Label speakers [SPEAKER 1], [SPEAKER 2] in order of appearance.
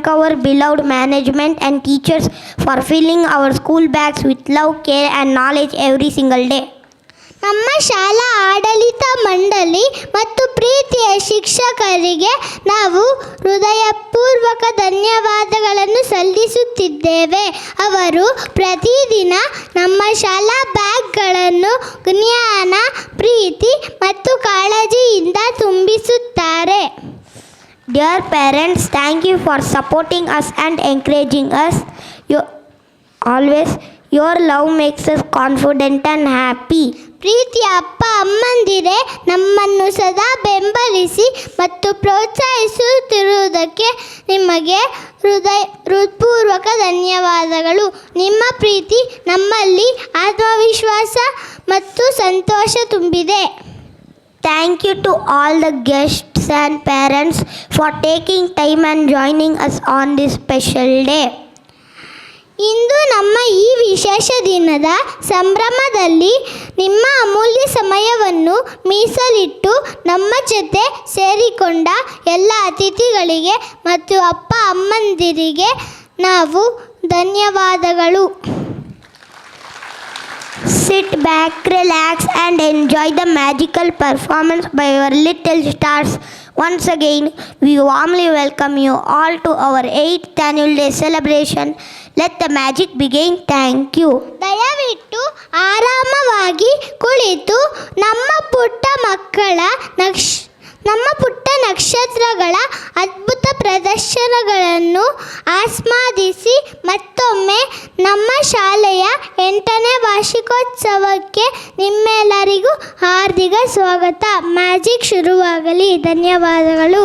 [SPEAKER 1] thank our beloved management and teachers for filling our school bags with love, care and knowledge every single day.
[SPEAKER 2] ನಮ್ಮ ಶಾಲಾ ಆಡಳಿತ ಮಂಡಳಿ ಮತ್ತು ಪ್ರೀತಿಯ ಶಿಕ್ಷಕರಿಗೆ ನಾವು ಹೃದಯಪೂರ್ವಕ ಧನ್ಯವಾದಗಳನ್ನು ಸಲ್ಲಿಸುತ್ತಿದ್ದೇವೆ. ಅವರು ಪ್ರತಿದಿನ ನಮ್ಮ ಶಾಲಾ ಬ್ಯಾಗ್ಗಳನ್ನು ಜ್ಞಾನ, ಪ್ರೀತಿ ಮತ್ತು ಕಾಳಜಿಯಿಂದ ತುಂಬಿಸುತ್ತಾರೆ.
[SPEAKER 1] Dear parents, thank you for supporting us and encouraging us. Your love makes us confident and happy.
[SPEAKER 2] ಪ್ರೀತಿಯ ಅಪ್ಪ ಅಮ್ಮಂದಿರೇ, ನಮ್ಮನ್ನು ಸದಾ ಬೆಂಬಲಿಸಿ ಮತ್ತು ಪ್ರೋತ್ಸಾಹಿಸುತ್ತಿರುವುದಕ್ಕೆ ನಿಮಗೆ ಹೃತ್ಪೂರ್ವಕ ಧನ್ಯವಾದಗಳು. ನಿಮ್ಮ ಪ್ರೀತಿ ನಮ್ಮಲ್ಲಿ ಆತ್ಮವಿಶ್ವಾಸ ಮತ್ತು ಸಂತೋಷ ತುಂಬಿದೆ.
[SPEAKER 1] Thank you to all the guests and parents for taking time and joining us on this special day.
[SPEAKER 2] ಇಂದು ನಮ್ಮ ಈ ವಿಶೇಷ ದಿನದ ಸಂಭ್ರಮದಲ್ಲಿ ನಿಮ್ಮ ಅಮೂಲ್ಯ ಸಮಯವನ್ನು ಮೀಸಲಿಟ್ಟು ನಮ್ಮ ಜೊತೆ ಸೇರಿಕೊಂಡ ಎಲ್ಲ ಅತಿಥಿಗಳಿಗೆ ಮತ್ತು ಅಪ್ಪ ಅಮ್ಮಂದಿರಿಗೆ ನಾವು ಧನ್ಯವಾದಗಳು.
[SPEAKER 1] Sit back, relax and enjoy the magical performance by our little stars. Once again, we warmly welcome you all to our 8th annual day celebration. Let the magic begin. Thank you.
[SPEAKER 2] ದಯವಿಟ್ಟು ಆರಾಮವಾಗಿ ಕುಳಿತು ನಮ್ಮ ಪುಟ್ಟ ನಕ್ಷತ್ರಗಳ ಅದ್ಭುತ ಪ್ರದರ್ಶನಗಳನ್ನು ಆಸ್ವಾದಿಸಿ. ಮತ್ತೊಮ್ಮೆ ನಮ್ಮ ಶಾಲೆಯ 8ನೇ ವಾರ್ಷಿಕೋತ್ಸವಕ್ಕೆ ನಿಮ್ಮೆಲ್ಲರಿಗೂ ಹಾರ್ದಿಕ ಸ್ವಾಗತ. ಮ್ಯಾಜಿಕ್ ಶುರುವಾಗಲಿ. ಧನ್ಯವಾದಗಳು.